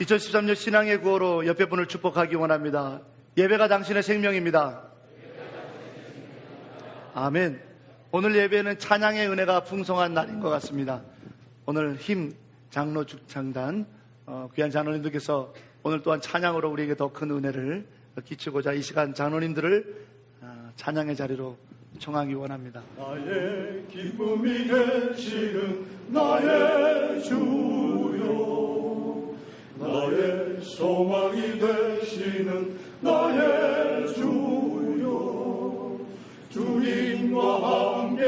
2013년 신앙의 구호로 옆에 분을 축복하기 원합니다. 예배가 당신의 생명입니다. 아멘. 오늘 예배는 찬양의 은혜가 풍성한 날인 것 같습니다. 오늘 힘 장로 축창단 귀한 장로님들께서 오늘 또한 찬양으로 우리에게 더 큰 은혜를 끼치고자 이 시간 장로님들을 찬양의 자리로 청하기 원합니다. 나의 기쁨이 되시는 나의 주요, 나의 소망이 되시는 나의 주요, 주님과 함께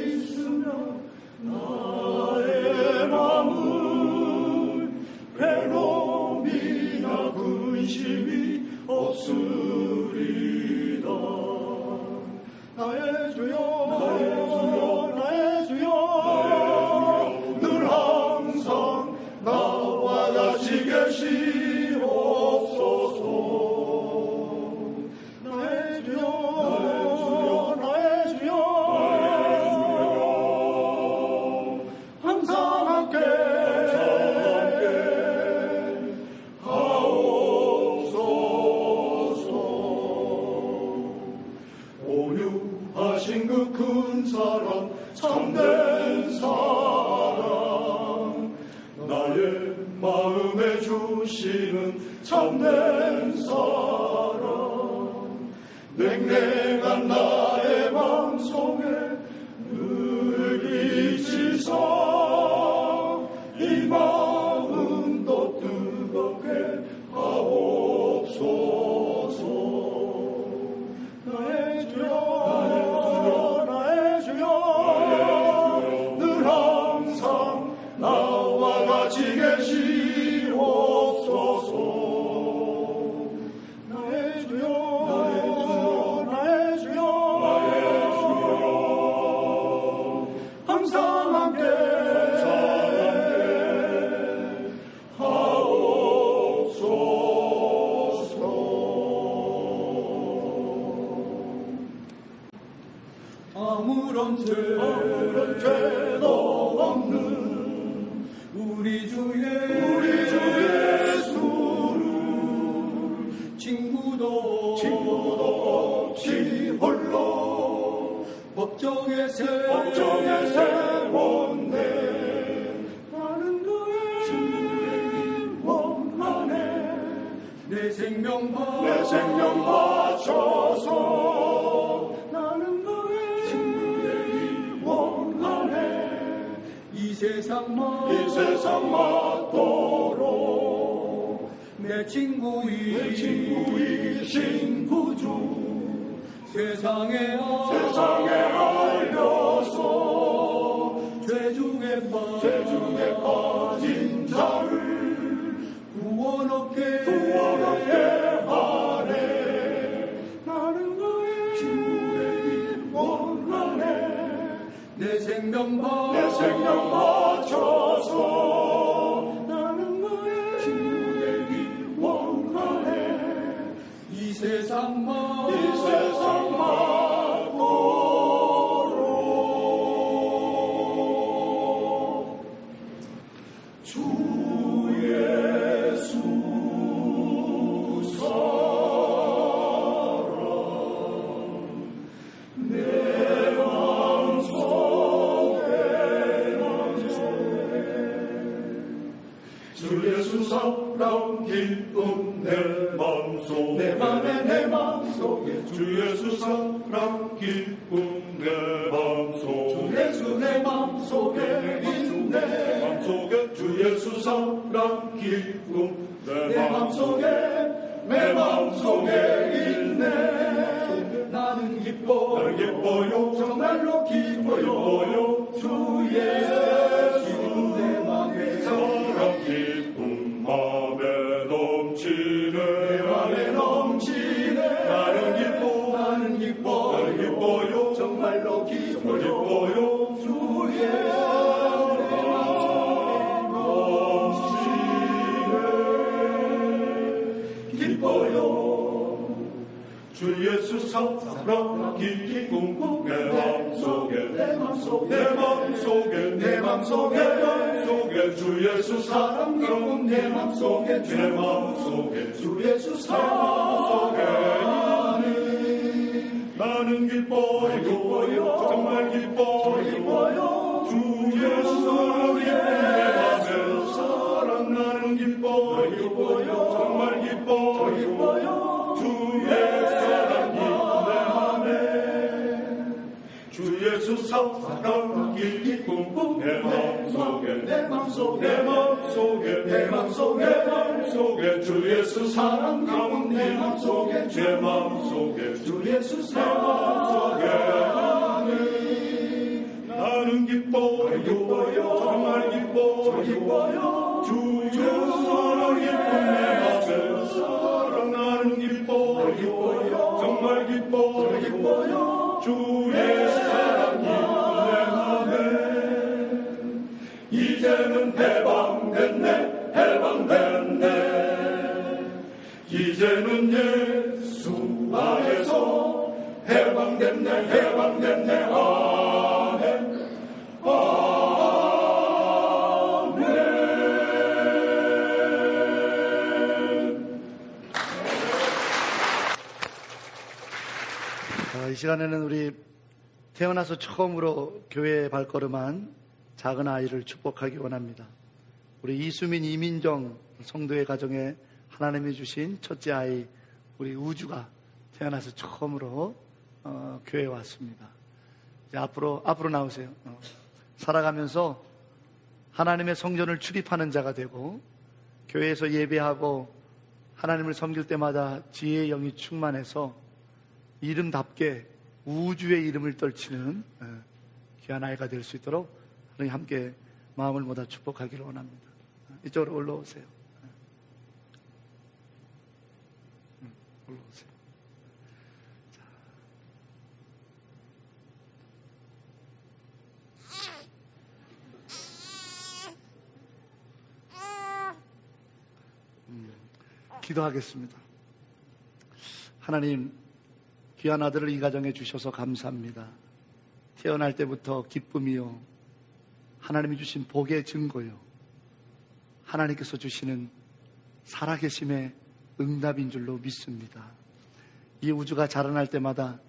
있으면 나의 마음은 괴로움이나 근심이 없으리다. 나의 주여, 나의 주여, 나의 주여, 늘 항상 나와 같이 계시옵소서. 나의 주여, 나의 주여, 나의 주여, 항상 함께 하신 그 큰 사랑, 참된 사랑, 나의 마음에 주시는 참된 사랑, 냉랭한 나의 마음속에 늘 비치사 이 마음도 뜨겁게 하옵소서. 나의 주여, 나와 같이 계시옵소서. 나의 주여, 나의 주여, 나의 주여, 나의 주여, 항상 함께 하옵소서. 아무런 죄도 없는 우리 주 예수를 친구도 없이 홀로 법정에 세웠네. 나는 그의 원한에 내 생명 바쳐서 나는 그의 원한에 이 세상 맞도록 내 친구이신 구주 세상에 알려서 죄 중에 빠진 자를 구원 얻게 하네. 나는 그의 친구의 원한에 내 생명 바쳐서 나는 그의 친구 되기 원하네. 이 세상 맞도록 주 예수 사랑 내 마음속에 주 예수 사랑 기쁨 내 맘속에 주 예수 사랑 기쁨 내 맘속에 주 예수 내 맘속에 있네. 주 예수 사랑 기쁨 내 맘속에 있네. 나는 기뻐요 정말로 기뻐요. 주 예수 내 맘에 사랑 기쁨 맘에 넘치네. 나는 기뻐요 정말로 기뻐요. 주 예수 내 맘에 넘치네. 기뻐요 주 예수 예수 사랑 깊이 꿈꾸 내 맘속에 내 맘속에 내 맘속에 내 맘속에 내 맘속에 주 예수 사랑 영원 내 맘속에 내 맘속에 주 예수 사랑 나는 기뻐요 정말 기뻐요 주 예수의 사랑 나는 기뻐요 정말 기뻐요 주의 사랑이 내 맘에 주 예수 사랑 깊이 꿈꾸 내 맘속에 내 맘속에 내 맘속에 내 맘속에 내 맘속에 주 예수 사랑 영원 내 맘속에 내 맘속에 주 예수 사랑 나는 기뻐요 정말 기뻐요 주 예수 사랑 기쁜 내 맘에 사랑 나는 기뻐요 정말 기뻐요 주의 사랑이 내 맘에 이제는 해방됐네 이제는 예수 안에서 해방됐네 아멘 이 시간에는 우리 태어나서 처음으로 교회에 발걸음한 작은 아이를 축복하기 원합니다. 우리 이수민, 이민정 성도의 가정에 하나님이 주신 첫째 아이 우리 우주가 태어나서 처음으로 교회에 왔습니다. 이제 앞으로 나오세요. 살아가면서 하나님의 성전을 출입하는 자가 되고 교회에서 예배하고 하나님을 섬길 때마다 지혜의 영이 충만해서 이름답게 우주의 이름을 떨치는 귀한 아이가 될 수 있도록 하나님 함께 마음을 모아 축복하기를 원합니다. 이쪽으로 올라오세요. 올라오세요. 기도하겠습니다. 하나님, 귀한 아들을 이 가정에 주셔서 감사합니다. 태어날 때부터 기쁨이요, 하나님이 주신 복의 증거요, 하나님께서 주시는 살아계심의 응답인 줄로 믿습니다. 이 우주가 자라날 때마다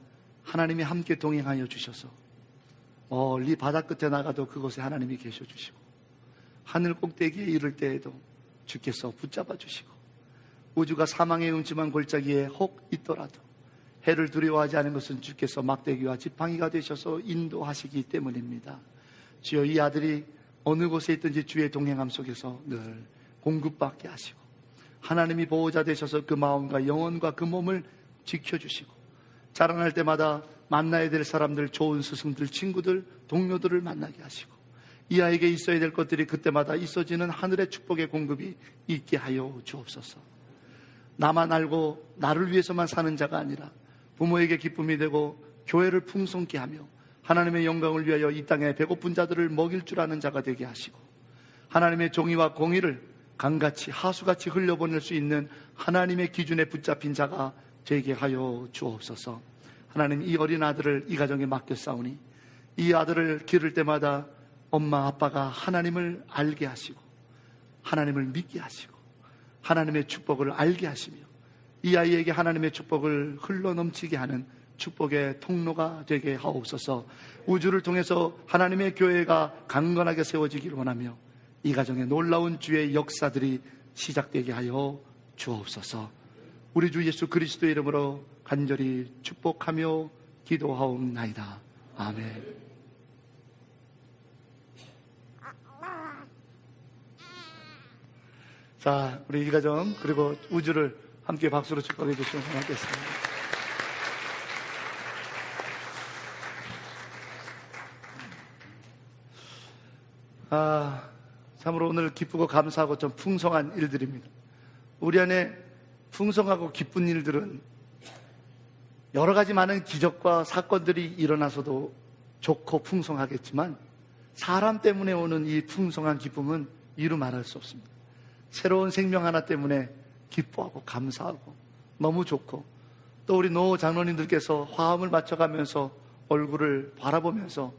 하나님이 함께 동행하여 주셔서 멀리 바다 끝에 나가도 그곳에 하나님이 계셔 주시고 하늘 꼭대기에 이를 때에도 주께서 붙잡아 주시고 우주가 사망의 음침한 골짜기에 혹 있더라도 해를 두려워하지 않은 것은 주께서 막대기와 지팡이가 되셔서 인도하시기 때문입니다. 주여, 이 아들이 어느 곳에 있든지 주의 동행함 속에서 늘 공급받게 하시고 하나님이 보호자 되셔서 그 마음과 영혼과 그 몸을 지켜주시고 자라날 때마다 만나야 될 사람들, 좋은 스승들, 친구들, 동료들을 만나게 하시고 이 아이에게 있어야 될 것들이 그때마다 있어지는 하늘의 축복의 공급이 있게 하여 주옵소서. 나만 알고 나를 위해서만 사는 자가 아니라 부모에게 기쁨이 되고 교회를 풍성케 하며 하나님의 영광을 위하여 이 땅에 배고픈 자들을 먹일 줄 아는 자가 되게 하시고 하나님의 정의와 공의를 강같이 하수같이 흘려보낼 수 있는 하나님의 기준에 붙잡힌 자가 되게 하여 주옵소서. 하나님, 이 어린 아들을 이 가정에 맡겼사오니 이 아들을 기를 때마다 엄마 아빠가 하나님을 알게 하시고 하나님을 믿게 하시고 하나님의 축복을 알게 하시며 이 아이에게 하나님의 축복을 흘러넘치게 하는 축복의 통로가 되게 하옵소서. 우주를 통해서 하나님의 교회가 강건하게 세워지기를 원하며 이 가정에 놀라운 주의 역사들이 시작되게 하여 주옵소서. 우리 주 예수 그리스도의 이름으로 간절히 축복하며 기도하옵나이다. 아멘. 자, 우리 이 가정 그리고 우주를 함께 박수로 축복해 주시면 고맙겠습니다. 참으로 오늘 기쁘고 감사하고 좀 풍성한 일들입니다. 우리 안에 풍성하고 기쁜 일들은 여러 가지 많은 기적과 사건들이 일어나서도 좋고 풍성하겠지만 사람 때문에 오는 이 풍성한 기쁨은 이루 말할 수 없습니다. 새로운 생명 하나 때문에 기뻐하고 감사하고 너무 좋고 또 우리 노 장로님들께서 화음을 맞춰가면서 얼굴을 바라보면서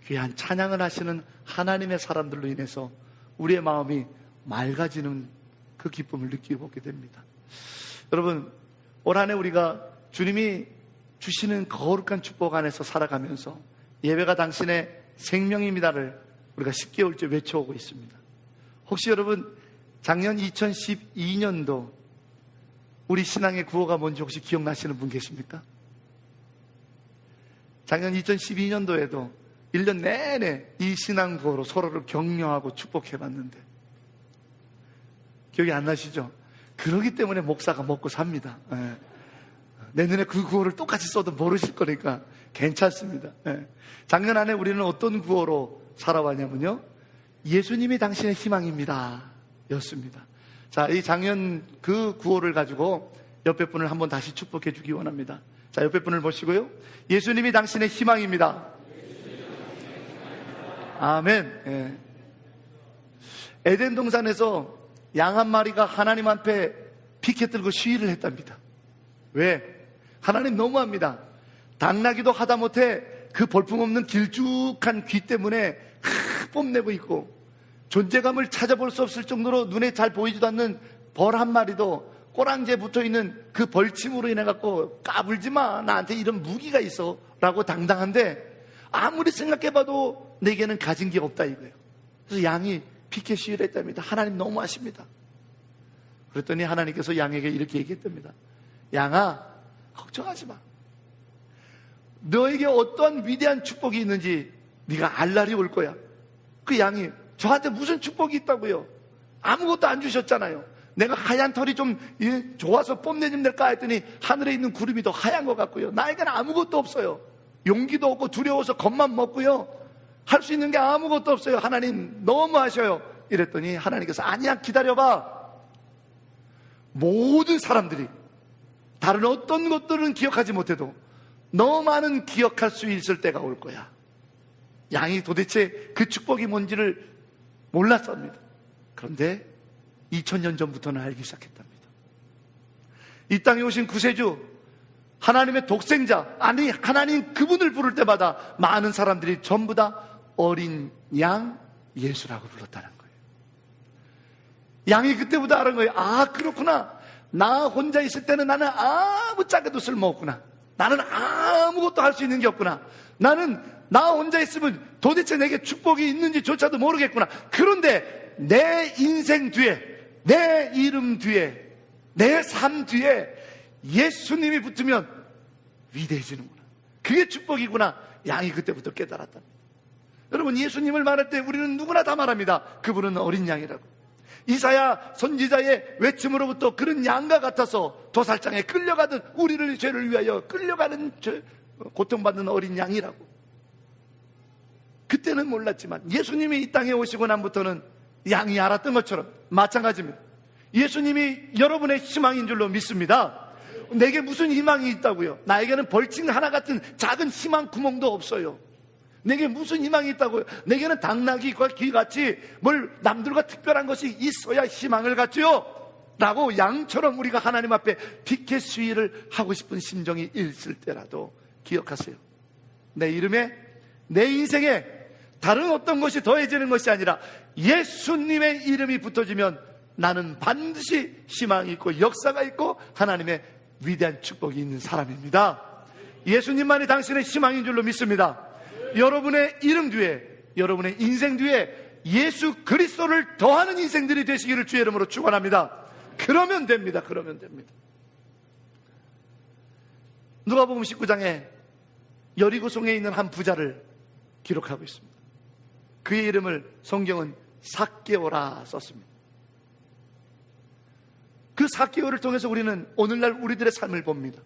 귀한 찬양을 하시는 하나님의 사람들로 인해서 우리의 마음이 맑아지는 그 기쁨을 느끼게 됩니다. 여러분, 올 한 해 우리가 주님이 주시는 거룩한 축복 안에서 살아가면서 예배가 당신의 생명입니다를 우리가 10개월째 외쳐오고 있습니다. 혹시 여러분 작년 2012년도 우리 신앙의 구호가 뭔지 혹시 기억나시는 분 계십니까? 작년 2012년도에도 1년 내내 이 신앙 구호로 서로를 격려하고 축복해봤는데 기억이 안 나시죠? 그러기 때문에 목사가 먹고 삽니다. 예. 내년에 그 구호를 똑같이 써도 모르실 거니까 괜찮습니다. 예. 작년 안에 우리는 어떤 구호로 살아왔냐면요, 예수님이 당신의 희망입니다 였습니다. 자, 이 작년 그 구호를 가지고 옆에 분을 한번 다시 축복해 주기 원합니다. 자, 옆에 분을 보시고요, 예수님이 당신의 희망입니다. 아멘. 예. 에덴 동산에서 양 한 마리가 하나님 앞에 피켓 들고 시위를 했답니다. 왜? 하나님 너무합니다. 당나귀도 하다못해 그 볼품없는 길쭉한 귀 때문에 뽐내고 있고 존재감을 찾아볼 수 없을 정도로 눈에 잘 보이지도 않는 벌 한 마리도 꼬랑지에 붙어있는 그 벌침으로 인해 갖고 까불지 마, 나한테 이런 무기가 있어 라고 당당한데 아무리 생각해봐도 내게는 가진 게 없다 이거예요. 그래서 양이 피켓 시위를 했답니다. 하나님 너무하십니다. 그랬더니 하나님께서 양에게 이렇게 얘기했답니다. 양아, 걱정하지 마. 너에게 어떠한 위대한 축복이 있는지 네가 알 날이 올 거야. 그 양이 저한테 무슨 축복이 있다고요? 아무것도 안 주셨잖아요. 내가 하얀 털이 좀 좋아서 뽐내 좀 될까 했더니 하늘에 있는 구름이 더 하얀 것 같고요. 나에게는 아무것도 없어요. 용기도 없고 두려워서 겁만 먹고요. 할 수 있는 게 아무것도 없어요. 하나님 너무하셔요. 이랬더니 하나님께서 아니야, 기다려봐. 모든 사람들이 다른 어떤 것들은 기억하지 못해도 너만은 기억할 수 있을 때가 올 거야. 양이 도대체 그 축복이 뭔지를 몰랐습니다. 그런데 2000년 전부터는 알기 시작했답니다. 이 땅에 오신 구세주, 하나님의 독생자, 아니 하나님 그분을 부를 때마다 많은 사람들이 전부 다 어린 양 예수라고 불렀다는 거예요. 양이 그때부터 알은 거예요. 아, 그렇구나. 나 혼자 있을 때는 나는 아무 짝에도 쓸모없구나. 나는 아무것도 할 수 있는 게 없구나. 나는 나 혼자 있으면 도대체 내게 축복이 있는지조차도 모르겠구나. 그런데 내 인생 뒤에, 내 이름 뒤에, 내 삶 뒤에 예수님이 붙으면 위대해지는구나. 그게 축복이구나. 양이 그때부터 깨달았다. 여러분, 예수님을 말할 때 우리는 누구나 다 말합니다. 그분은 어린 양이라고. 이사야 선지자의 외침으로부터 그런 양과 같아서 도살장에 끌려가듯 우리를 죄를 위하여 끌려가는 고통받는 어린 양이라고. 그때는 몰랐지만 예수님이 이 땅에 오시고 난부터는 양이 알았던 것처럼 마찬가지입니다. 예수님이 여러분의 희망인 줄로 믿습니다. 내게 무슨 희망이 있다고요? 나에게는 벌침 하나 같은 작은 희망 구멍도 없어요. 내게 무슨 희망이 있다고요? 내게는 당나귀와 귀같이 뭘 남들과 특별한 것이 있어야 희망을 갖지요 라고 양처럼 우리가 하나님 앞에 피켓 시위를 하고 싶은 심정이 있을 때라도 기억하세요. 내 이름에, 내 인생에 다른 어떤 것이 더해지는 것이 아니라 예수님의 이름이 붙어지면 나는 반드시 희망이 있고 역사가 있고 하나님의 위대한 축복이 있는 사람입니다. 예수님만이 당신의 희망인 줄로 믿습니다. 여러분의 이름 뒤에, 여러분의 인생 뒤에 예수 그리스도를 더하는 인생들이 되시기를 주의 이름으로 축원합니다. 그러면 됩니다. 그러면 됩니다. 누가복음 19장에 여리고성에 있는 한 부자를 기록하고 있습니다. 그의 이름을 성경은 삭개오라 썼습니다. 그 삭개오를 통해서 우리는 오늘날 우리들의 삶을 봅니다.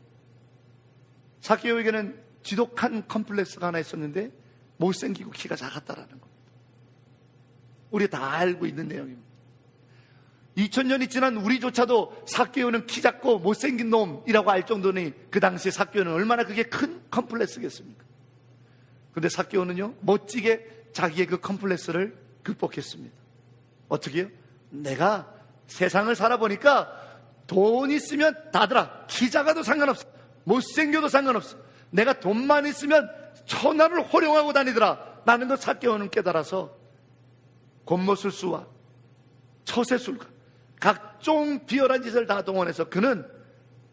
삭개오에게는 지독한 컴플렉스가 하나 있었는데 못생기고 키가 작았다라는 겁니다. 우리 다 알고 있는 내용입니다. 2000년이 지난 우리조차도 삭개오는 키 작고 못생긴 놈이라고 알 정도니 그 당시에 삭개오는 얼마나 그게 큰 컴플렉스겠습니까? 그런데 삭개오는요, 멋지게 자기의 그 컴플렉스를 극복했습니다. 어떻게 해요? 내가 세상을 살아보니까 돈 있으면 다들아, 키 작아도 상관없어. 못생겨도 상관없어. 내가 돈만 있으면 천하를 호령하고 다니더라. 나는 그 삭개오는 깨달아서 겉모술수와 처세술과 각종 비열한 짓을 다 동원해서 그는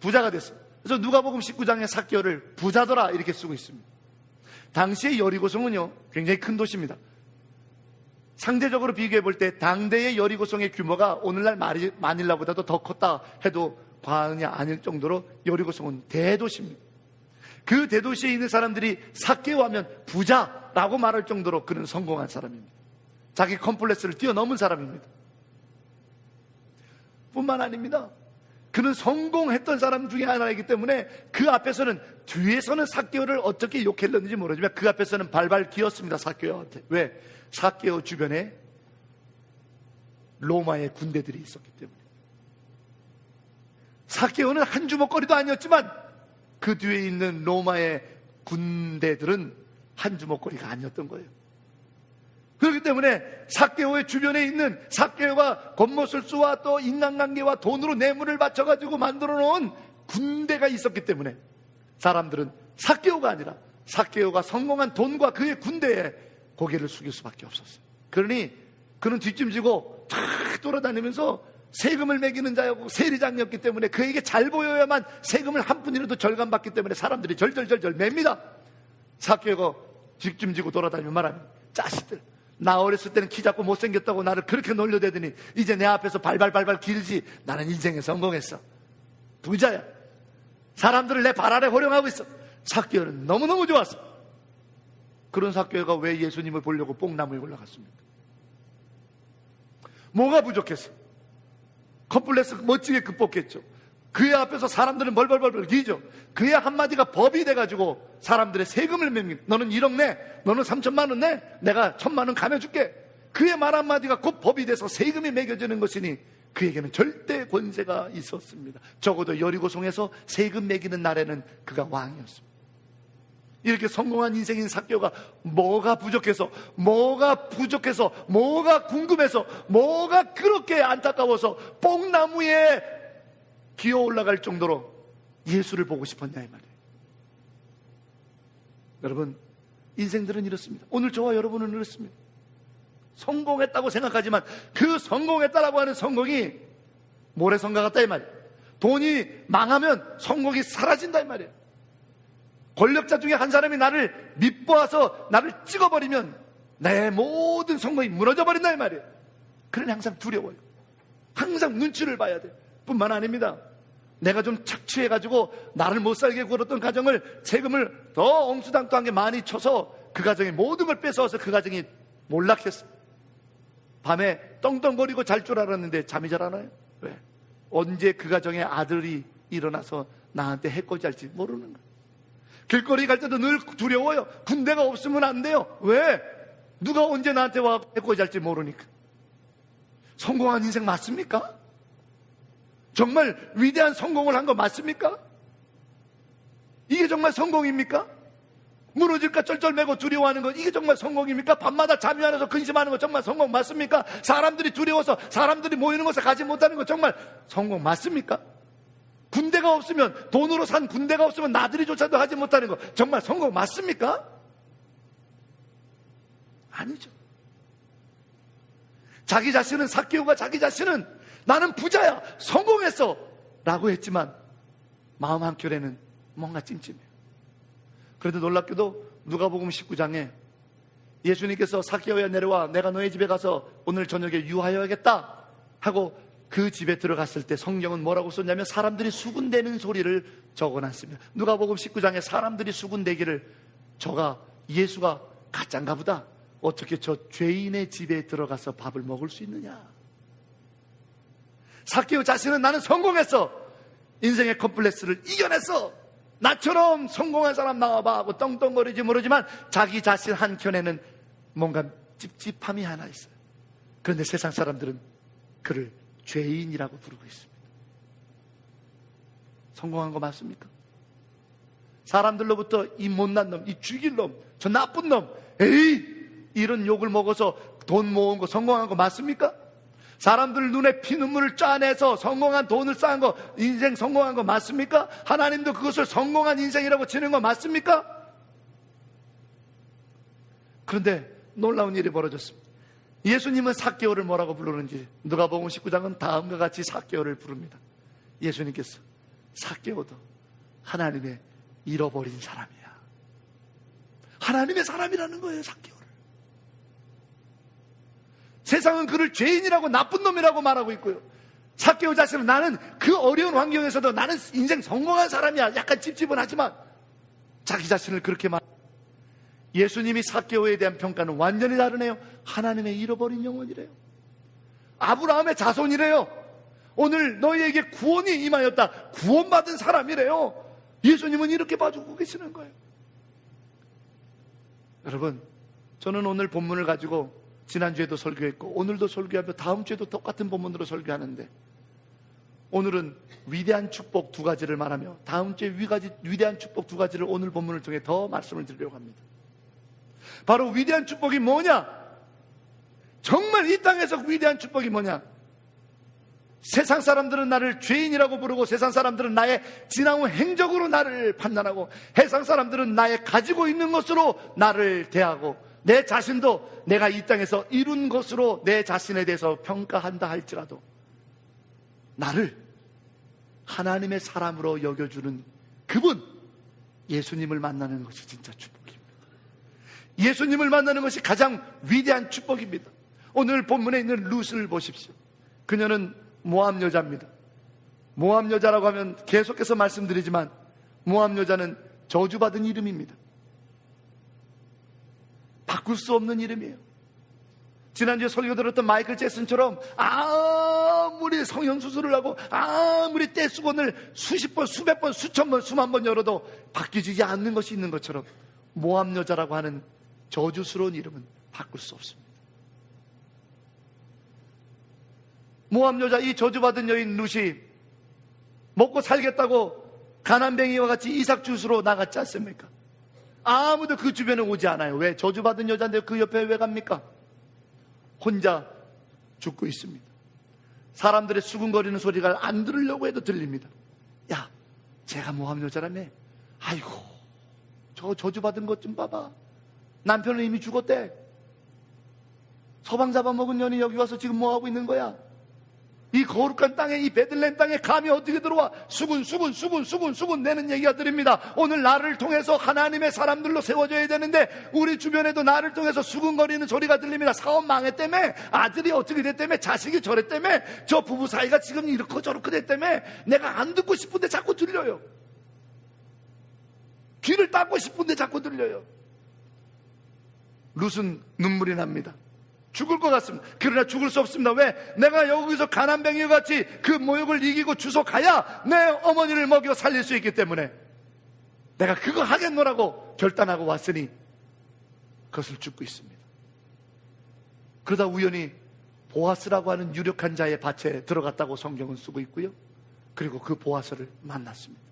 부자가 됐어. 그래서 누가복음 19장에 삭개오를 부자더라 이렇게 쓰고 있습니다. 당시의 여리고성은요 굉장히 큰 도시입니다. 상대적으로 비교해 볼 때 당대의 여리고성의 규모가 오늘날 마닐라보다도 더 컸다 해도 과언이 아닐 정도로 여리고성은 대도시입니다. 그 대도시에 있는 사람들이 삭개오 하면 부자라고 말할 정도로 그는 성공한 사람입니다. 자기 컴플렉스를 뛰어넘은 사람입니다. 뿐만 아닙니다. 그는 성공했던 사람 중에 하나이기 때문에 그 앞에서는, 뒤에서는 삭개오를 어떻게 욕했는지 모르지만 그 앞에서는 발발 기었습니다. 삭개오한테. 왜? 삭개오 주변에 로마의 군대들이 있었기 때문에. 삭개오는 한 주먹거리도 아니었지만 그 뒤에 있는 로마의 군대들은 한 주먹거리가 아니었던 거예요. 그렇기 때문에 삭개오의 주변에 있는, 삭개오가 겉모술수와 또 인간관계와 돈으로 뇌물을 바쳐가지고 만들어 놓은 군대가 있었기 때문에 사람들은 삭개오가 아니라 삭개오가 성공한 돈과 그의 군대에 고개를 숙일 수밖에 없었어요. 그러니 그는 뒷짐지고 탁 돌아다니면서 세금을 매기는 자였고 세리장이었기 때문에 그에게 잘 보여야만 세금을 한 푼이라도 절감받기 때문에 사람들이 절절절절 맵니다. 삭개오가 뒷짐지고 돌아다니면 말하면, 자식들, 나 어렸을 때는 키 작고 못생겼다고 나를 그렇게 놀려대더니 이제 내 앞에서 발발발발 길지. 나는 인생에 성공했어. 부자야. 사람들을 내 발 아래 호령하고 있어. 삭개오는 너무너무 좋았어. 그런 삭개오가 왜 예수님을 보려고 뽕나무에 올라갔습니까? 뭐가 부족했어? 컴플렉스 멋지게 극복했죠. 그의 앞에서 사람들은 벌벌벌벌 기죠. 그의 한마디가 법이 돼가지고 사람들의 세금을 맵니다. 너는 1억 내, 너는 3천만 원 내, 내가 1,000만 원 감해줄게. 그의 말 한마디가 곧 법이 돼서 세금이 매겨지는 것이니 그에게는 절대 권세가 있었습니다. 적어도 여리고성에서 세금 매기는 날에는 그가 왕이었습니다. 이렇게 성공한 인생인 삭개오가 뭐가 부족해서, 뭐가 궁금해서, 뭐가 그렇게 안타까워서 뽕나무에 기어 올라갈 정도로 예수를 보고 싶었냐 이 말이에요. 여러분, 인생들은 이렇습니다. 오늘 저와 여러분은 이렇습니다. 성공했다고 생각하지만 그 성공했다라고 하는 성공이 모래성가 같다 이 말이에요. 돈이 망하면 성공이 사라진다 이 말이에요. 권력자 중에 한 사람이 나를 밑보아서 나를 찍어버리면 내 모든 성공이 무너져버린다 이 말이에요. 그러니 항상 두려워요. 항상 눈치를 봐야 돼요. 뿐만 아닙니다. 내가 좀 착취해가지고 나를 못살게 굴었던 가정을 세금을 더 엉수당통하게 많이 쳐서 그 가정의 모든 걸 뺏어와서 그 가정이 몰락했어. 밤에 떵떵거리고 잘 줄 알았는데 잠이 잘 안 와요. 왜? 언제 그 가정의 아들이 일어나서 나한테 해코지할지 모르는 거예요. 길거리 갈 때도 늘 두려워요. 군대가 없으면 안 돼요. 왜? 누가 언제 나한테 와 해코지할지 모르니까. 성공한 인생 맞습니까? 정말 위대한 성공을 한 거 맞습니까? 이게 정말 성공입니까? 무너질까 쩔쩔매고 두려워하는 것, 이게 정말 성공입니까? 밤마다 잠이 안 와서 근심하는 거 정말 성공 맞습니까? 사람들이 두려워서 사람들이 모이는 곳에 가지 못하는 거 정말 성공 맞습니까? 군대가 없으면, 돈으로 산 군대가 없으면 나들이조차도 하지 못하는 거 정말 성공 맞습니까? 아니죠. 자기 자신은, 삭개오가 자기 자신은 나는 부자야, 성공했어 라고 했지만 마음 한켠에는 뭔가 찜찜해요. 그래도 놀랍게도 누가복음 19장에 예수님께서 삭개오야 내려와, 내가 너의 집에 가서 오늘 저녁에 유하여야겠다 하고 그 집에 들어갔을 때 성경은 뭐라고 썼냐면 사람들이 수군대는 소리를 적어놨습니다. 누가복음 19장에 사람들이 수군대기를, 예수가 가짜인가 보다, 어떻게 저 죄인의 집에 들어가서 밥을 먹을 수 있느냐. 삭개오 자신은 나는 성공했어, 인생의 컴플렉스를 이겨냈어, 나처럼 성공한 사람 나와봐 하고 떵떵거리지 모르지만 자기 자신 한켠에는 뭔가 찝찝함이 하나 있어요. 그런데 세상 사람들은 그를 죄인이라고 부르고 있습니다. 성공한 거 맞습니까? 사람들로부터 이 못난 놈, 이 죽일 놈, 저 나쁜 놈, 에이 이런 욕을 먹어서 돈 모은 거 성공한 거 맞습니까? 사람들 눈에 피눈물을 짜내서 성공한 돈을 쌓은 거, 인생 성공한 거 맞습니까? 하나님도 그것을 성공한 인생이라고 치는 거 맞습니까? 그런데 놀라운 일이 벌어졌습니다. 예수님은 삭개오를 뭐라고 부르는지 누가복음 19장은 다음과 같이 삭개오를 부릅니다. 예수님께서 삭개오도 하나님의 잃어버린 사람이야. 하나님의 사람이라는 거예요, 삭개오를. 세상은 그를 죄인이라고 나쁜 놈이라고 말하고 있고요. 삭개오 자신은 나는 그 어려운 환경에서도 나는 인생 성공한 사람이야. 약간 찝찝은 하지만 자기 자신을 그렇게 예수님이 삭개오에 대한 평가는 완전히 다르네요. 하나님의 잃어버린 영혼이래요. 아브라함의 자손이래요. 오늘 너희에게 구원이 임하였다. 구원받은 사람이래요. 예수님은 이렇게 봐주고 계시는 거예요. 여러분, 저는 오늘 본문을 가지고 지난주에도 설교했고 오늘도 설교하며 다음 주에도 똑같은 본문으로 설교하는데, 오늘은 위대한 축복 두 가지를 말하며 다음 주에 위대한 축복 두 가지를 오늘 본문을 통해 더 말씀을 드리려고 합니다. 바로 위대한 축복이 뭐냐? 정말 이 땅에서 위대한 축복이 뭐냐? 세상 사람들은 나를 죄인이라고 부르고, 세상 사람들은 나의 지나온 행적으로 나를 판단하고, 세상 사람들은 나의 가지고 있는 것으로 나를 대하고, 내 자신도 내가 이 땅에서 이룬 것으로 내 자신에 대해서 평가한다 할지라도 나를 하나님의 사람으로 여겨주는 그분, 예수님을 만나는 것이 진짜 축복입니다. 예수님을 만나는 것이 가장 위대한 축복입니다. 오늘 본문에 있는 룻을 보십시오. 그녀는 모압 여자입니다. 모압 여자라고 하면 계속해서 말씀드리지만 모압 여자는 저주받은 이름입니다. 바꿀 수 없는 이름이에요. 지난주에 설교 들었던 마이클 잭슨처럼 아무리 성형수술을 하고 아무리 떼수건을 수십 번, 수백 번, 수천 번, 수만 번 열어도 바뀌지 않는 것이 있는 것처럼 모압 여자라고 하는 저주스러운 이름은 바꿀 수 없습니다. 모압 여자, 이 저주받은 여인 룻이 먹고 살겠다고 가난뱅이와 같이 이삭주스로 나갔지 않습니까? 아무도 그 주변에 오지 않아요. 왜? 저주받은 여자인데 그 옆에 왜 갑니까? 혼자 죽고 있습니다. 사람들의 수군거리는 소리가 안 들으려고 해도 들립니다. 야, 제가 모압 여자라며? 아이고, 저 저주받은 것 좀 봐봐. 남편은 이미 죽었대. 서방 잡아먹은 년이 여기 와서 지금 뭐 하고 있는 거야? 이 거룩한 땅에, 이 베들레헴 땅에 감히 어떻게 들어와? 수군 내는 얘기가 들립니다. 오늘 나를 통해서 하나님의 사람들로 세워져야 되는데 우리 주변에도 나를 통해서 수군거리는 소리가 들립니다. 사업 망했다며, 아들이 어떻게 됐다며, 자식이 저랬다며, 저 부부 사이가 지금 이렇고 저렇게 됐다며. 내가 안 듣고 싶은데 자꾸 들려요. 귀를 닦고 싶은데 자꾸 들려요. 룻은 눈물이 납니다. 죽을 것 같습니다. 그러나 죽을 수 없습니다. 왜? 내가 여기서 가난뱅이와 같이 그 모욕을 이기고 주소 가야 내 어머니를 먹여 살릴 수 있기 때문에 내가 그거 하겠노라고 결단하고 왔으니 그것을 죽고 있습니다. 그러다 우연히 보아스라고 하는 유력한 자의 밭에 들어갔다고 성경은 쓰고 있고요. 그리고 그 보아스를 만났습니다.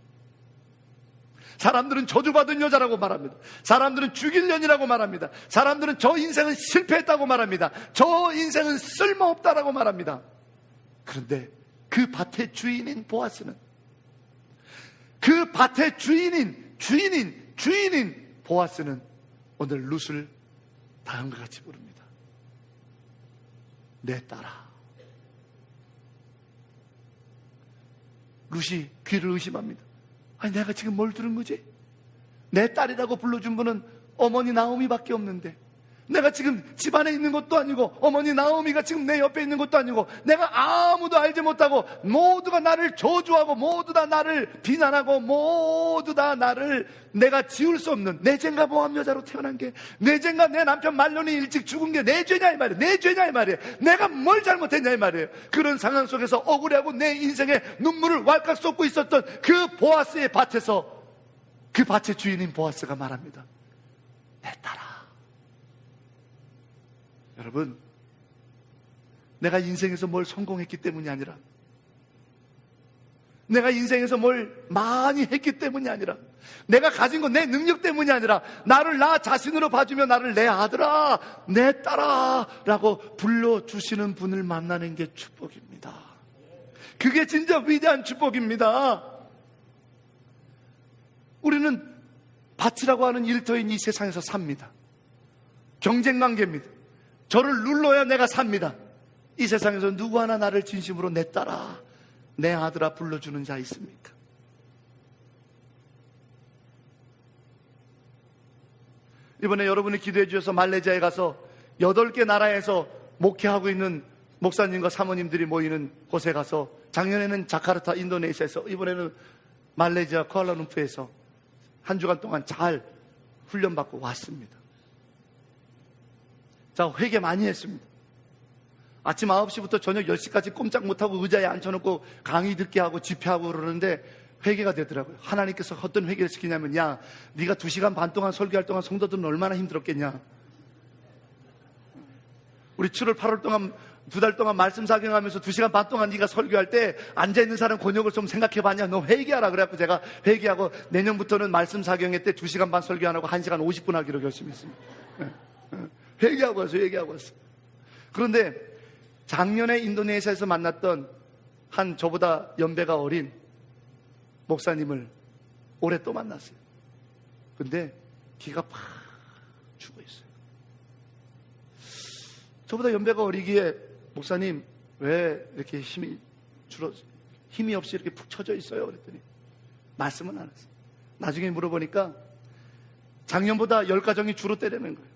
사람들은 저주받은 여자라고 말합니다. 사람들은 죽일 년이라고 말합니다. 사람들은 저 인생은 실패했다고 말합니다. 저 인생은 쓸모없다라고 말합니다. 그런데 그 밭의 주인인 보아스는, 그 밭의 주인인 보아스는 오늘 룻을 다음과 같이 부릅니다. 내 딸아. 룻이 귀를 의심합니다. 아니, 내가 지금 뭘 들은 거지? 내 딸이라고 불러준 분은 어머니 나오미밖에 없는데, 내가 지금 집안에 있는 것도 아니고 어머니 나오미가 지금 내 옆에 있는 것도 아니고 내가 아무도 알지 못하고 모두가 나를 저주하고 모두 다 나를 비난하고 모두 다 나를 내가 지울 수 없는, 내 죄인가 모압 여자로 태어난 게, 내 죄인가 내 남편 말년이 일찍 죽은 게 내 죄냐 이 말이에요. 내 죄냐 이 말이에요. 내가 뭘 잘못했냐 이 말이에요. 그런 상황 속에서 억울해하고 내 인생에 눈물을 왈칵 쏟고 있었던 그 보아스의 밭에서 그 밭의 주인인 보아스가 말합니다. 내 딸아. 여러분, 내가 인생에서 뭘 성공했기 때문이 아니라 내가 인생에서 뭘 많이 했기 때문이 아니라, 내가 가진 건 내 능력 때문이 아니라, 나를 나 자신으로 봐주며 나를 내 아들아, 내 딸아 라고 불러주시는 분을 만나는 게 축복입니다. 그게 진짜 위대한 축복입니다. 우리는 밭이라고 하는 일터인 이 세상에서 삽니다. 경쟁관계입니다. 저를 눌러야 내가 삽니다. 이 세상에서 누구 하나 나를 진심으로 내 딸아, 내 아들아 불러주는 자 있습니까? 이번에 여러분이 기도해 주셔서 말레이시아에 가서 8개 나라에서 목회하고 있는 목사님과 사모님들이 모이는 곳에 가서, 작년에는 자카르타 인도네시아에서, 이번에는 말레이시아 쿠알라룸푸르에서 한 주간 동안 잘 훈련받고 왔습니다. 자, 회개 많이 했습니다. 아침 9시부터 저녁 10시까지 꼼짝 못하고 의자에 앉혀놓고 강의 듣게 하고 집회하고 그러는데 회개가 되더라고요. 하나님께서 어떤 회개를 시키냐면, 야, 네가 2시간 반 동안 설교할 동안 성도들은 얼마나 힘들었겠냐. 우리 7월 8월 동안 2달 동안 말씀 사경하면서 2시간 반 동안 네가 설교할 때 앉아있는 사람 곤욕을 좀 생각해봤냐. 너 회개하라. 그래갖고 제가 회개하고 내년부터는 말씀 사경회 때 2시간 반 설교 안 하고 1시간 50분 하기로 결심했습니다. 회개하고 왔어. 그런데 작년에 인도네시아에서 만났던 한 저보다 연배가 어린 목사님을 올해 또 만났어요. 근데 기가 팍 죽어있어요. 저보다 연배가 어리기에, 목사님 왜 이렇게 힘이 없이 이렇게 푹 처져 있어요? 그랬더니 말씀은 안 했어요. 나중에 물어보니까 작년보다 10가정이 주로 때리는 거예요.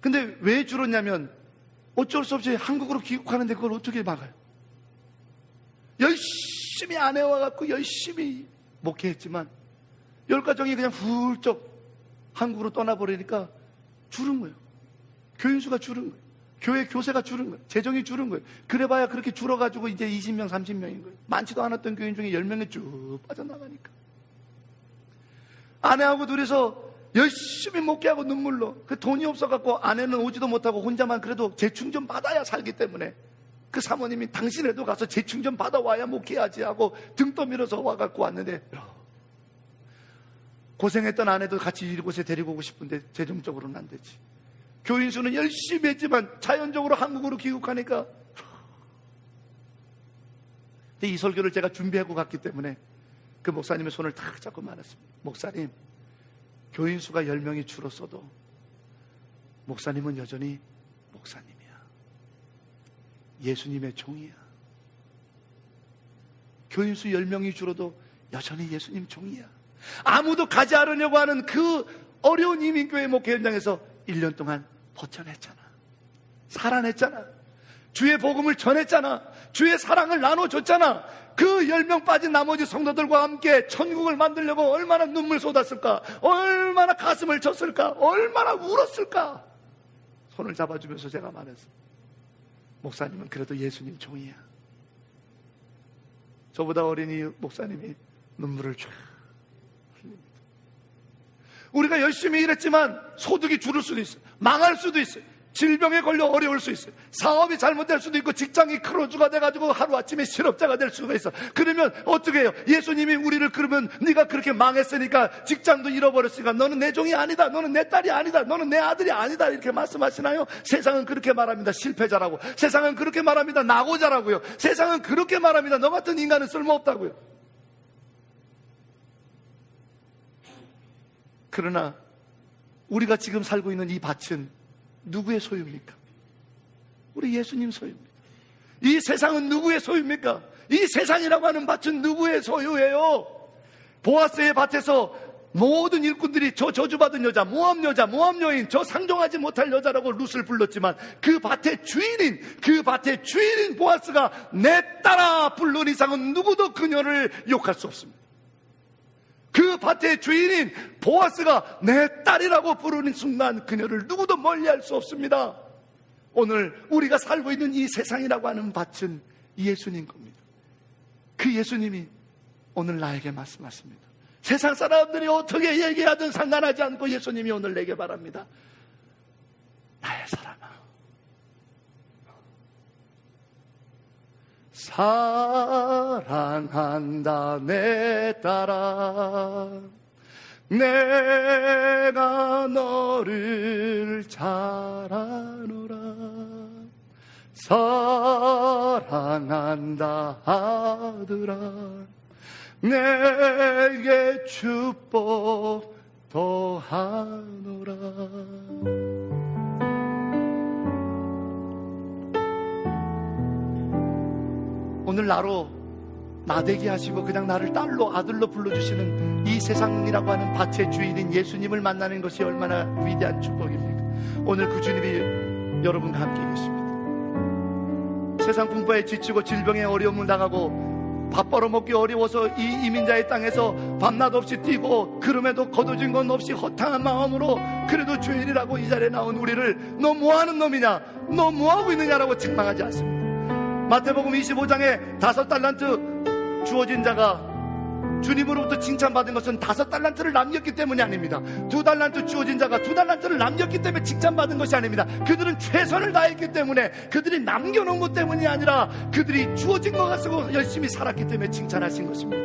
근데 왜 줄었냐면, 어쩔 수 없이 한국으로 귀국하는데 그걸 어떻게 막아요? 열심히 아내와 갖고 열심히 목회했지만 10가정이 그냥 훌쩍 한국으로 떠나버리니까 줄은 거예요. 교인수가 줄은 거예요. 교회 교세가 줄은 거예요. 재정이 줄은 거예요. 그래봐야 그렇게 줄어가지고 이제 20명, 30명인 거예요. 많지도 않았던 교인 중에 10명이 쭉 빠져나가니까. 아내하고 둘이서 열심히 목회하고 눈물로, 그 돈이 없어갖고 아내는 오지도 못하고 혼자만 그래도 재충전 받아야 살기 때문에 그 사모님이 당신에도 가서 재충전 받아와야 목회하지 하고 등 떠밀어서 와갖고 왔는데, 고생했던 아내도 같이 이곳에 데리고 오고 싶은데 재정적으로는 안 되지. 교인수는 열심히 했지만 자연적으로 한국으로 귀국하니까. 근데 이 설교를 제가 준비하고 갔기 때문에 그 목사님의 손을 탁 잡고 말했습니다. 목사님, 교인수가 10명이 줄었어도 목사님은 여전히 목사님이야. 예수님의 종이야. 교인수 10명이 줄어도 여전히 예수님 종이야. 아무도 가지 않으려고 하는 그 어려운 이민교회 목회 현장에서 1년 동안 버텨냈잖아. 살아냈잖아. 주의 복음을 전했잖아. 주의 사랑을 나눠줬잖아. 그 10명 빠진 나머지 성도들과 함께 천국을 만들려고 얼마나 눈물 쏟았을까, 얼마나 가슴을 쳤을까, 얼마나 울었을까. 손을 잡아주면서 제가 말했어. 목사님은 그래도 예수님 종이야. 저보다 어린 이 목사님이 눈물을 쫙 흘립니다. 우리가 열심히 일했지만 소득이 줄을 수도 있어요. 망할 수도 있어요. 질병에 걸려 어려울 수 있어요. 사업이 잘못될 수도 있고, 직장이 크로즈가 돼가지고 하루아침에 실업자가 될 수가 있어. 그러면 어떻게 해요? 예수님이 우리를 그러면 네가 그렇게 망했으니까, 직장도 잃어버렸으니까 너는 내 종이 아니다, 너는 내 딸이 아니다, 너는 내 아들이 아니다, 이렇게 말씀하시나요? 세상은 그렇게 말합니다. 실패자라고. 세상은 그렇게 말합니다. 낙오자라고요. 세상은 그렇게 말합니다. 너 같은 인간은 쓸모없다고요. 그러나 우리가 지금 살고 있는 이 밭은 누구의 소유입니까? 우리 예수님 소유입니다. 이 세상은 누구의 소유입니까? 이 세상이라고 하는 밭은 누구의 소유예요? 보아스의 밭에서 모든 일꾼들이 저 저주받은 여자, 모함 여인, 저 상종하지 못할 여자라고 룻을 불렀지만, 그 밭의 주인인 보아스가 내 딸아 부른 이상은 누구도 그녀를 욕할 수 없습니다. 그 밭의 주인인 보아스가 내 딸이라고 부르는 순간 그녀를 누구도 멀리할 수 없습니다. 오늘 우리가 살고 있는 이 세상이라고 하는 밭은 예수님 겁니다. 그 예수님이 오늘 나에게 말씀하십니다. 세상 사람들이 어떻게 얘기하든 상관하지 않고 예수님이 오늘 내게 말합니다. 나의 사람아, 사랑한다 내 딸아, 내가 너를 잘 아노라. 사랑한다 아들아, 내게 축복 더하노라. 오늘 나로 나되게 하시고 그냥 나를 딸로 아들로 불러주시는 이 세상이라고 하는 밭의 주인인 예수님을 만나는 것이 얼마나 위대한 축복입니까? 오늘 그 주님이 여러분과 함께 계십니다. 세상 풍파에 지치고 질병에 어려움을 당하고 밥 벌어먹기 어려워서 이 이민자의 땅에서 밤낮 없이 뛰고 그럼에도 거둬진 건 없이 허탕한 마음으로 그래도 주인이라고 이 자리에 나온 우리를 너 뭐하는 놈이냐, 너 뭐하고 있느냐라고 책망하지 않습니다. 마태복음 25장에 5달란트 주어진 자가 주님으로부터 칭찬받은 것은 5달란트를 남겼기 때문이 아닙니다. 2달란트 주어진 자가 2달란트를 남겼기 때문에 칭찬받은 것이 아닙니다. 그들은 최선을 다했기 때문에, 그들이 남겨놓은 것 때문이 아니라 그들이 주어진 것 가지고 열심히 살았기 때문에 칭찬하신 것입니다.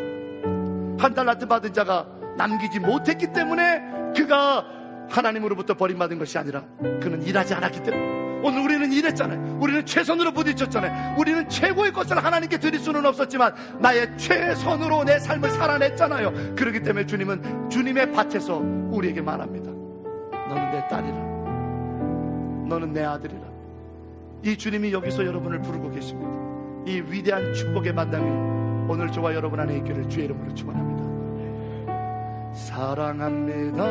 1달란트 받은 자가 남기지 못했기 때문에 그가 하나님으로부터 버림받은 것이 아니라 그는 일하지 않았기 때문에. 오늘 우리는 일했잖아요. 우리는 최선으로 부딪혔잖아요. 우리는 최고의 것을 하나님께 드릴 수는 없었지만 나의 최선으로 내 삶을 살아냈잖아요. 그렇기 때문에 주님은 주님의 밭에서 우리에게 말합니다. 너는 내 딸이라, 너는 내 아들이라. 이 주님이 여기서 여러분을 부르고 계십니다. 이 위대한 축복의 만남이 오늘 저와 여러분 안에 있기를 주의 이름으로 축원합니다. 사랑합니다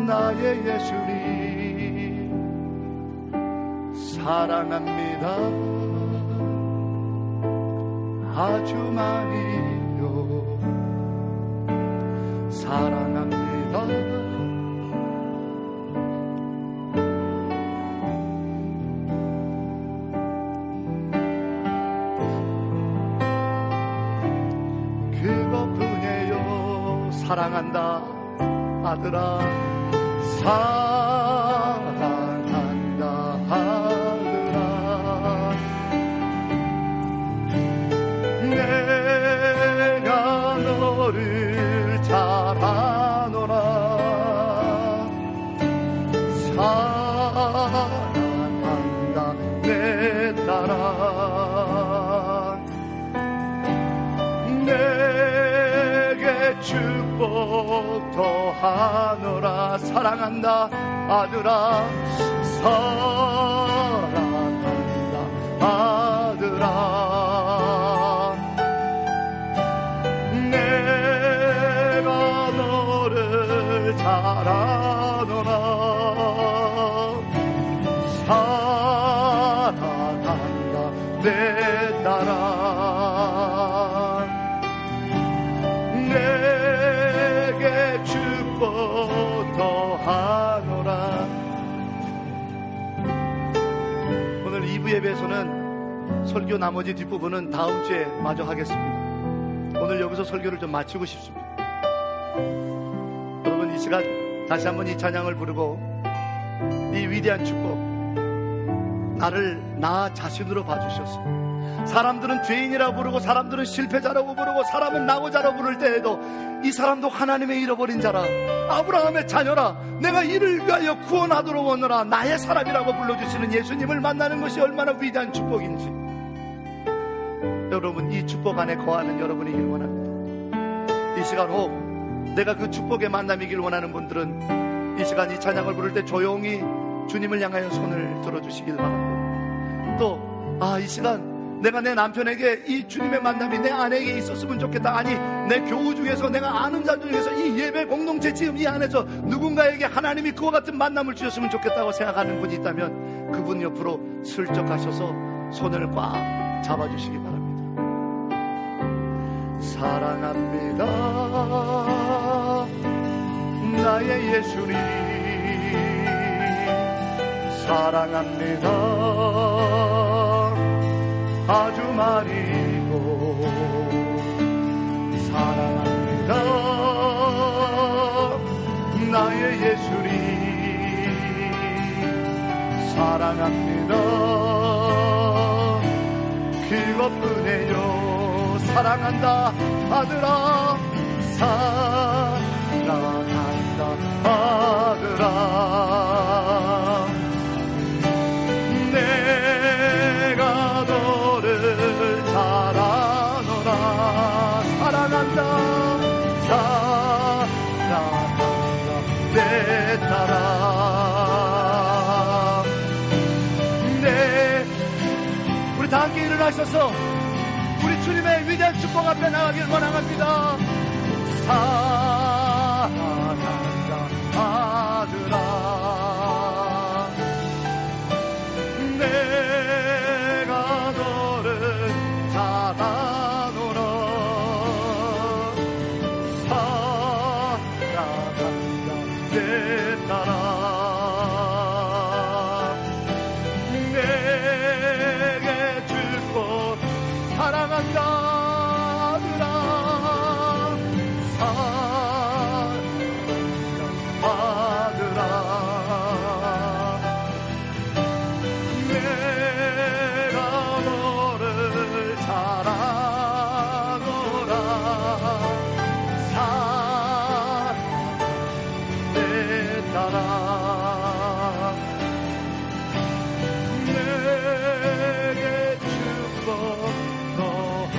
나의 예수님, 사랑합니다 아주 많이요. 사랑합니다 그것뿐이에요. 사랑한다 아들아, 사랑한다 아들아, 내가 너를 잘 아노라. 사랑한다 내 딸아, 내게 축복 더하노라. 사랑한다 아들아, 사랑한다 아들아, 내가 너를 잘 아노라. 사랑한다 내 딸아, 내게 축복 더하노라. 오늘 2부 예배에서는 설교 나머지 뒷부분은 다음 주에 마저 하겠습니다. 오늘 여기서 설교를 좀 마치고 싶습니다. 여러분, 이 시간 다시 한번 이 찬양을 부르고 이 위대한 축복, 나를 나 자신으로 봐주셨습니다. 사람들은 죄인이라고 부르고 사람들은 실패자라고 부르고 사람은 나고자라고 부를 때에도 이 사람도 하나님의 잃어버린 자라, 아브라함의 자녀라, 내가 이를 위하여 구원하도록 오너라, 나의 사람이라고 불러주시는 예수님을 만나는 것이 얼마나 위대한 축복인지, 여러분 이 축복 안에 거하는 여러분이길 원합니다. 이 시간 혹 내가 그 축복의 만남이길 원하는 분들은 이 시간 이 찬양을 부를 때 조용히 주님을 향하여 손을 들어주시길 바라고, 또 이 시간 내가 내 남편에게 이 주님의 만남이 내 아내에게 있었으면 좋겠다, 아니 내 교우 중에서 내가 아는 자 중에서 이 예배 공동체 지금 이 안에서 누군가에게 하나님이 그와 같은 만남을 주셨으면 좋겠다고 생각하는 분이 있다면 그분 옆으로 슬쩍 가셔서 손을 꽉 잡아주시기 바랍니다. 사랑합니다 나의 예수님, 사랑합니다 아주 많이고. 사랑합니다 나의 예수님, 사랑합니다 그것뿐이요. 사랑한다 아들아, 사랑한다 아들아. 내가 너를 잘 아노라. 사랑한다 사랑한다 내 딸아. 네, 우리 다 함께 일어나셔서 우리 주님의 위대한 축복 앞에 나가길 원합니다. 사랑한다 아들아. 내가 너를 잘 아노라. 사랑한다 내 딸아. 내게 주고 사랑한다 아들아. 사랑한다 아들아. 내가 너를 잘 아노라. 사랑한다 내 딸아. 내게 축복 너하라.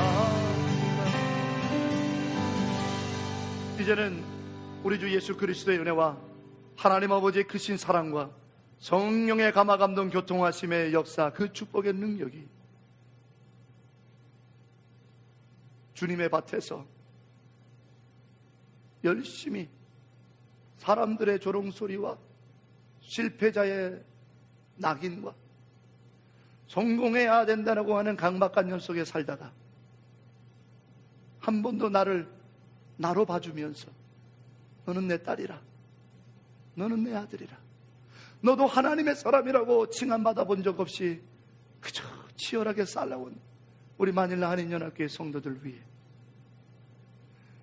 이제는 우리 주 예수 그리스도의 은혜와 하나님 아버지의 크신 사랑과 성령의 감화 감동 교통하심의 역사, 그 축복의 능력이 주님의 밭에서 열심히 사람들의 조롱소리와 실패자의 낙인과 성공해야 된다고 하는 강박관념 속에 살다가 한 번도 나를 나로 봐주면서 너는 내 딸이라, 너는 내 아들이라, 너도 하나님의 사람이라고 칭함받아 본 적 없이 그저 치열하게 살아온 우리 마닐라 한인연합교회 성도들 위해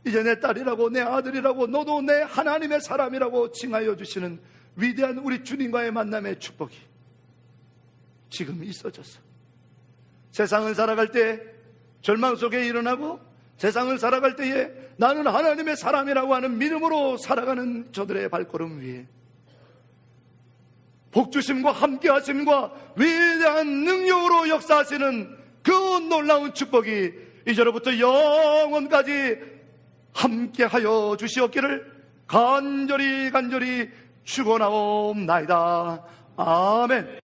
이제 내 딸이라고, 내 아들이라고, 너도 내 하나님의 사람이라고 칭하여 주시는 위대한 우리 주님과의 만남의 축복이 지금 있어져서 세상을 살아갈 때 절망 속에 일어나고 세상을 살아갈 때에 나는 하나님의 사람이라고 하는 믿음으로 살아가는 저들의 발걸음 위에 복주심과 함께하심과 위대한 능력으로 역사하시는 그 놀라운 축복이 이제로부터 영원까지 함께하여 주시옵기를 간절히 축원하옵나이다. 아멘.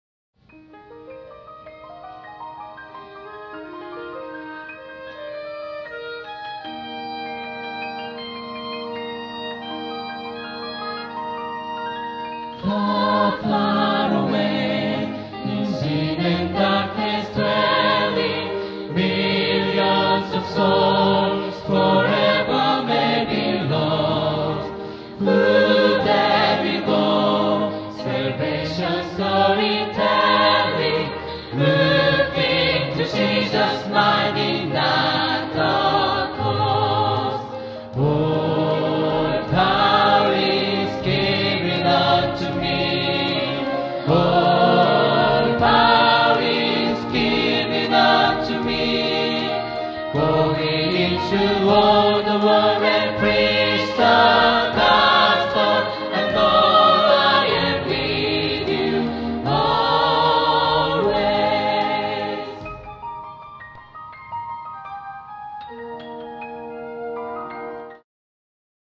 Far away, New Zealand.